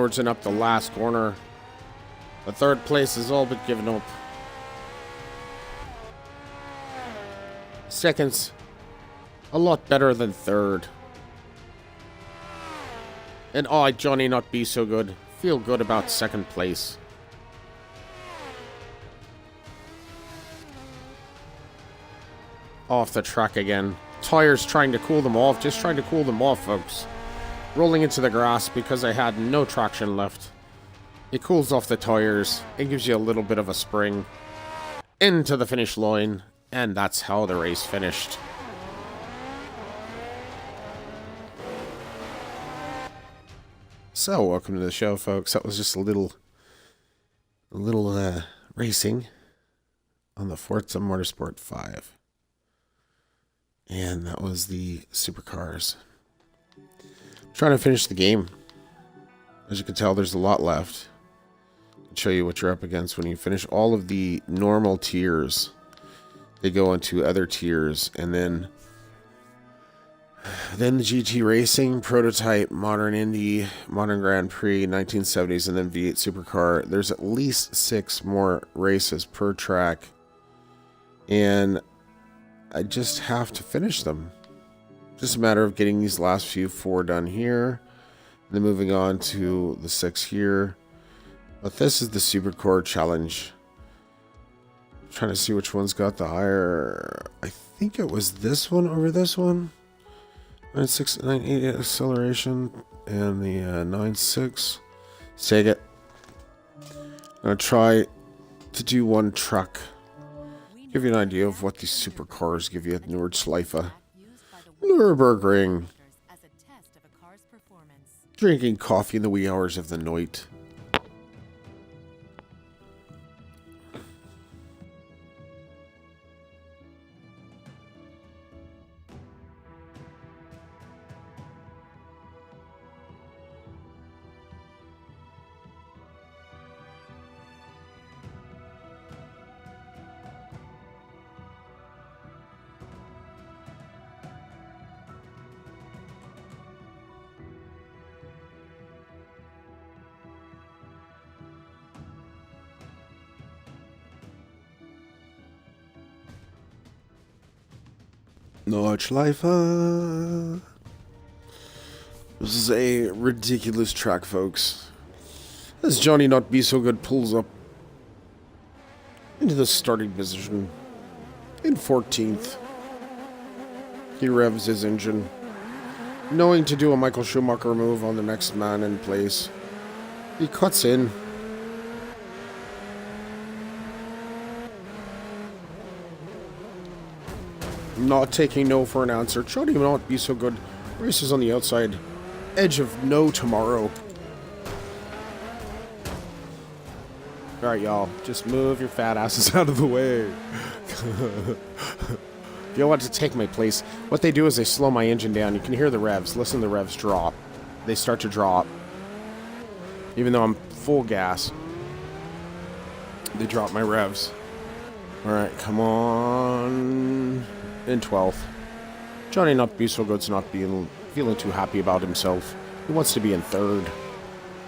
towards and up the last corner. The third place is all but given up. Second's a lot better than third. And oh, Johnny not be so good. Feel good about second place. Off the track again. Tires trying to cool them off. Just trying to cool them off, folks. Rolling into the grass because I had no traction left. It cools off the tires. It gives you a little bit of a spring. Into the finish line. And that's how the race finished. So, welcome to the show, folks. That was just a little racing on the Forza Motorsport 5. And that was the supercars. I'm trying to finish the game. As you can tell, there's a lot left. I'll show you what you're up against when you finish all of the normal tiers. They go into other tiers, and then the GT Racing, Prototype, Modern Indy, Modern Grand Prix, 1970s, and then V8 Supercar. There's at least 6 more races per track, and I just have to finish them. Just a matter of getting these last few 4 done here, and then moving on to the 6 here. But this is the Supercar Challenge. I'm trying to see which one's got the higher. I think it was this one over this one. 9.6, 9.8 acceleration, and the 9.6. Seg it. I'm gonna try to do one truck. Give you an idea of what these supercars give you at Nordschleife. Nürburgring. Drinking coffee in the wee hours of the night. Nordschleife. This is a ridiculous track, folks. As Johnny Not Be So Good pulls up into the starting position in 14th. He revs his engine, knowing to do a Michael Schumacher move on the next man in place. He cuts in. Not taking no for an answer. Johnny Not Be So Good races on the outside edge of no tomorrow. Alright, y'all. Just move your fat asses out of the way. If you want to take my place, what they do is they slow my engine down. You can hear the revs. Listen to the revs drop. They start to drop. Even though I'm full gas, they drop my revs. Alright, come on. In 12th. Johnny Not Be So Good's not feeling too happy about himself. He wants to be in 3rd.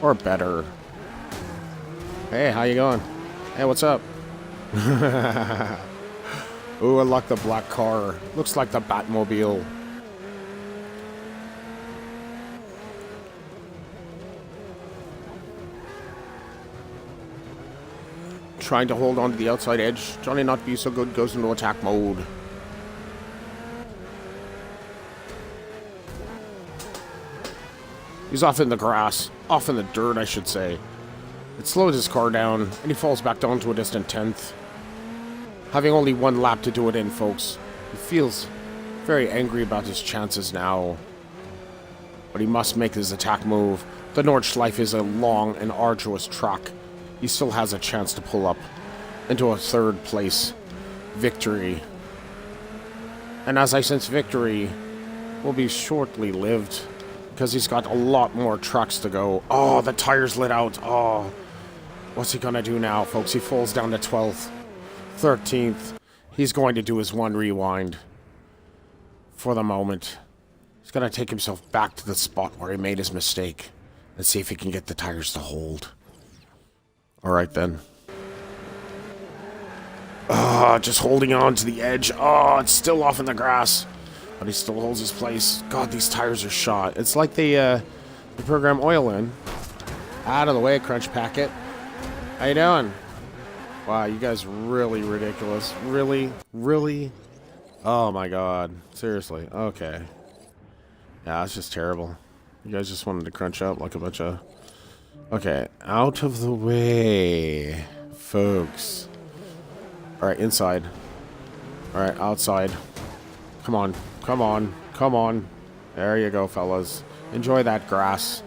Or better. Hey, how you going? Hey, what's up? Ooh, I like the black car. Looks like the Batmobile. Trying to hold on to the outside edge. Johnny Not Be So Good goes into attack mode. He's off in the grass. Off in the dirt, I should say. It slows his car down, and he falls back down to a distant 10th. Having only 1 lap to do it in, folks. He feels very angry about his chances now. But he must make his attack move. The Nordschleife is a long and arduous track. He still has a chance to pull up into a 3rd place victory. And as I sense, victory will be shortly lived, because he's got a lot more trucks to go. Oh, the tires lit out. Oh, what's he gonna do now, folks? He falls down to 12th, 13th. He's going to do his 1 rewind for the moment. He's gonna take himself back to the spot where he made his mistake. Let's see if he can get the tires to hold. Alright then. Just holding on to the edge. Oh, it's still off in the grass. But he still holds his place. God, these tires are shot. It's like they program oil in. Out of the way, Crunch Packet. How you doing? Wow, you guys are really ridiculous. Really? Really? Oh my god. Seriously. Okay. Yeah, that's just terrible. You guys just wanted to crunch up like a bunch of... Okay, out of the way, folks. Alright, inside. Alright, outside. Come on, come on, come on. There you go, fellas. Enjoy that grass.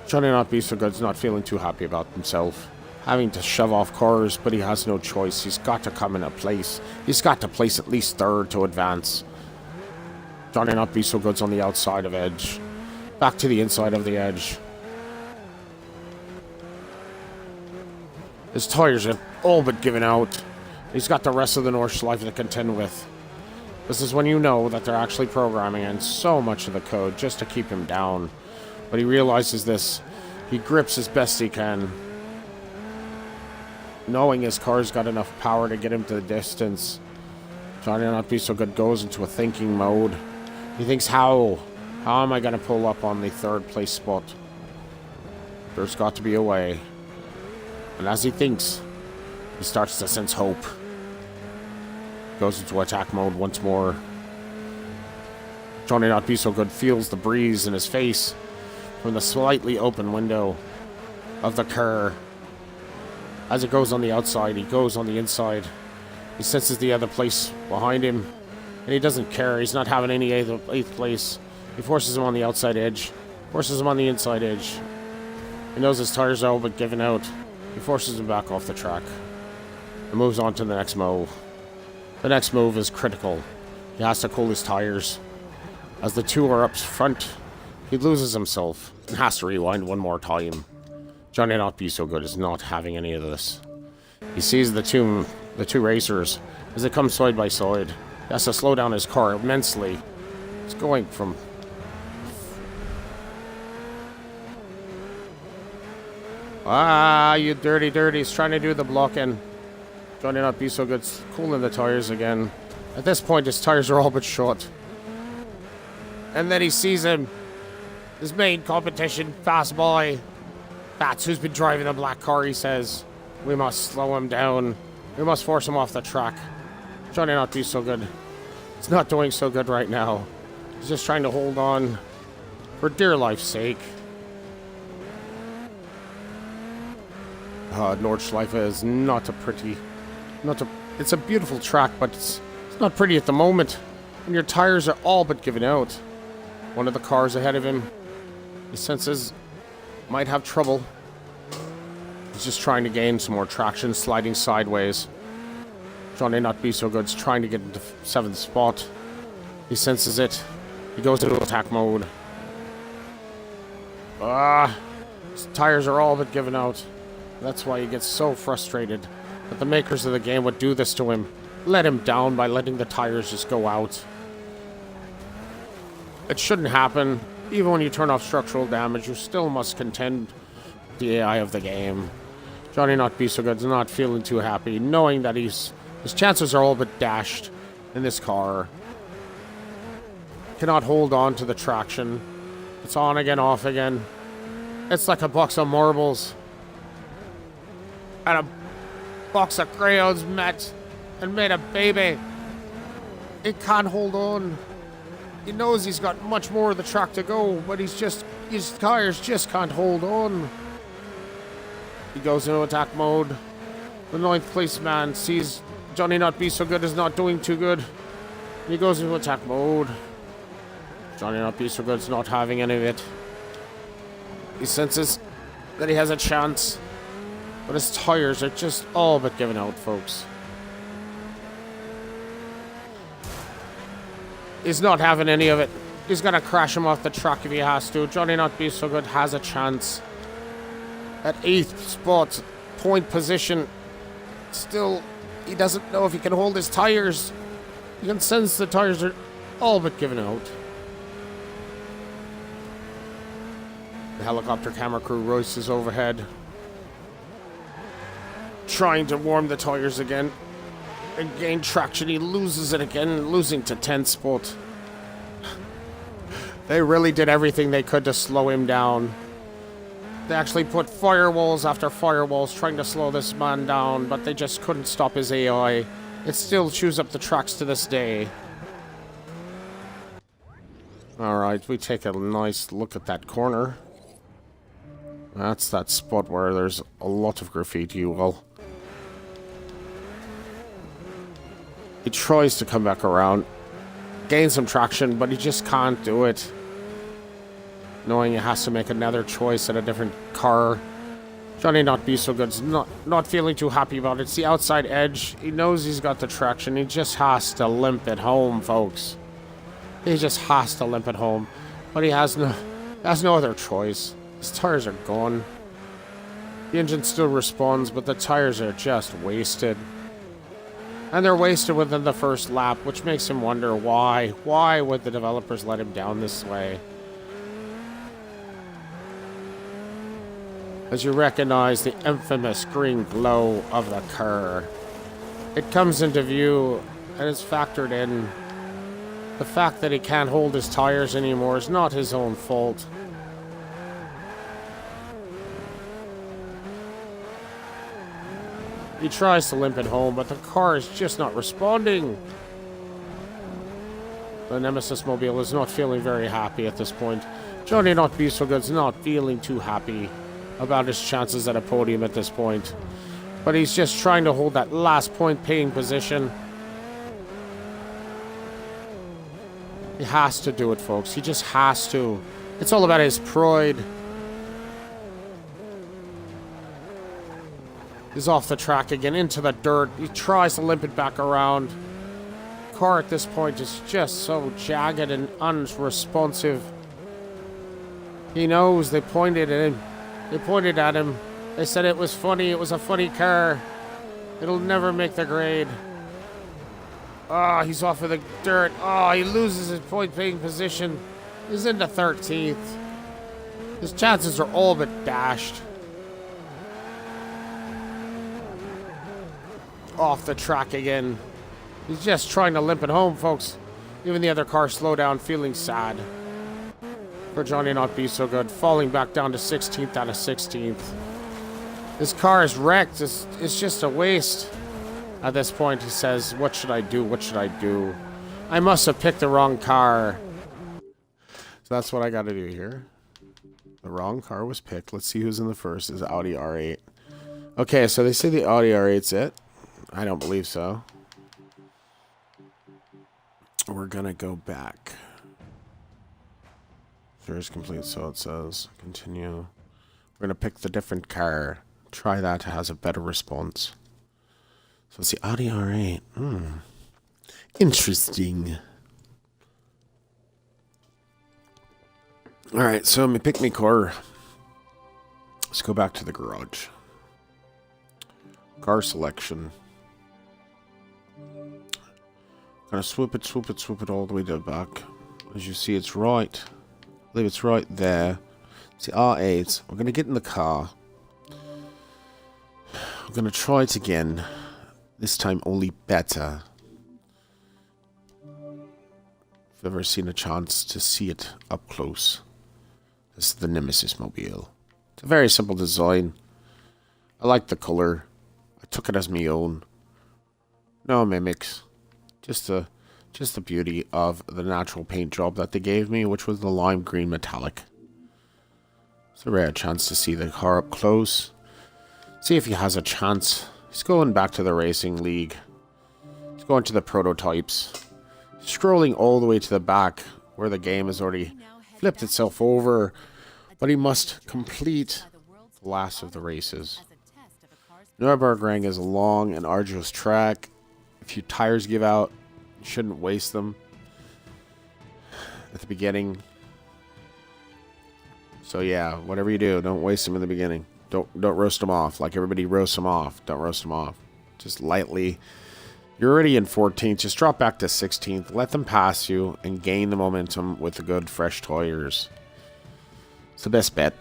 Johnny Not Be So Good's not feeling too happy about himself. Having to shove off cars, but he has no choice. He's got to come in a place. He's got to place at least third to advance. Johnny Not Be So Good's on the outside of edge. Back to the inside of the edge. His tires have all but given out. He's got the rest of the Nordschleife to contend with. This is when you know that they're actually programming in so much of the code just to keep him down. But he realizes this. He grips as best he can. Knowing his car's got enough power to get him to the distance. Johnny Not Be So Good goes into a thinking mode. He thinks, how? How am I going to pull up on the third place spot? There's got to be a way. And as he thinks, he starts to sense hope. Goes into attack mode once more. Johnny Not Be So Good feels the breeze in his face from the slightly open window of the car. As it goes on the outside, he goes on the inside. He senses the other place behind him, and he doesn't care. He's not having any eighth place. He forces him on the outside edge, forces him on the inside edge. He knows his tires are all but giving out. He forces him back off the track and moves on to the next move. The next move is critical. He has to cool his tires. As the two are up front, he loses himself and has to rewind one more time. Johnny Not Be So Good is not having any of this. He sees the two racers as they come side by side. He has to slow down his car immensely. It's going from... you dirty. He's trying to do the blocking. Johnny Not Be So Good cooling the tires again. At this point, his tires are all but short. And then he sees him. His main competition, Fast Boy. Bats, who's been driving the black car, he says. We must slow him down. We must force him off the track. Johnny Not Be So Good. He's not doing so good right now. He's just trying to hold on for dear life's sake. Nordschleife is not a pretty... It's a beautiful track, but it's not pretty at the moment. And your tires are all but giving out. One of the cars ahead of him, he senses, might have trouble. He's just trying to gain some more traction, sliding sideways. Johnny Not Be So Good's trying to get into 7th spot. He senses it. He goes into attack mode. His tires are all but given out. That's why he gets so frustrated that the makers of the game would do this to him. Let him down by letting the tires just go out. It shouldn't happen. Even when you turn off structural damage, you still must contend with the AI of the game. Johnny Not Be So Good's not feeling too happy, knowing that his chances are all but dashed in this car. Cannot hold on to the traction. It's on again, off again. It's like a box of marbles and a box of crayons met and made a baby. It can't hold on. He knows he's got much more of the track to go, but his tires just can't hold on. He goes into attack mode. The 9th place man sees Johnny Not Be So Good is not doing too good. He goes into attack mode. Johnny Not Be So Good's not having any of it. He senses that he has a chance, but his tires are just all but giving out, folks. He's not having any of it. He's gonna crash him off the track if he has to. Johnny Not Be So Good has a chance. At 8th spot, point position. Still, he doesn't know if he can hold his tires. You can sense the tires are all but giving out. The helicopter camera crew races overhead, trying to warm the tires again and gain traction. He loses it again, losing to 10 spot. They really did everything they could to slow him down. They actually put firewalls after firewalls trying to slow this man down, but they just couldn't stop his AI. It still chews up the tracks to this day. Alright, we take a nice look at that corner. That's that spot where there's a lot of graffiti. Well, he tries to come back around, gain some traction, but he just can't do it. Knowing he has to make another choice at a different car. Johnny Not Be So Good's not feeling too happy about it. It's the outside edge. He knows he's got the traction. He just has to limp it home, folks. He just has to limp it home. But he has no other choice. His tires are gone. The engine still responds, but the tires are just wasted. And they're wasted within the first lap, which makes him wonder why. Why would the developers let him down this way? As you recognize the infamous green glow of the car. It comes into view and is factored in. The fact that he can't hold his tires anymore is not his own fault. He tries to limp it home, but the car is just not responding. The Nemesis Mobile is not feeling very happy at this point. Johnny Not Be So Good's not feeling too happy about his chances at a podium at this point. But he's just trying to hold that last point paying position. He has to do it, folks. He just has to. It's all about his pride. He's off the track again, into the dirt. He tries to limp it back around. Car at this point is just so jagged and unresponsive. He knows they pointed at him. They pointed at him. They said it was funny. It was a funny car. It'll never make the grade. Ah, he's off of the dirt. Ah, he loses his point-paying position. He's into 13th. His chances are all but dashed. Off the track again. He's just trying to limp it home, folks. Even the other car slowed down, feeling sad. For Johnny Not Be So Good, falling back down to 16th out of 16th. His car is wrecked. It's just a waste. At this point, he says, what should I do? What should I do? I must have picked the wrong car. So that's what I got to do here. The wrong car was picked. Let's see who's in the first. Is Audi R8. Okay, so they say the Audi R8's it. I don't believe so. We're going to go back. Sure is complete, so it says. Continue. We're going to pick the different car. Try that, has a better response. So it's the Audi R8. Interesting. Alright, so me pick me car. Let's go back to the garage. Car selection. Gonna swoop it all the way to the back. As you see, it's right. I believe it's right there. It's the R8. We're gonna get in the car. We're gonna try it again. This time only better. If you've ever seen a chance to see it up close. This is the Nemesis Mobile. It's a very simple design. I like the color. I took it as my own. No mimics. Just the beauty of the natural paint job that they gave me, which was the lime green metallic. It's a rare chance to see the car up close. See if he has a chance. He's going back to the racing league. He's going to the prototypes. Scrolling all the way to the back where the game has already flipped itself over. But he must complete the last of the races. Nürburgring is a long and arduous track. If your tires give out, you shouldn't waste them at the beginning. So yeah, whatever you do, don't waste them in the beginning. Don't roast them off like everybody roasts them off. Don't roast them off. Just lightly. You're already in 14th. Just drop back to 16th. Let them pass you and gain the momentum with the good fresh tires. It's the best bet.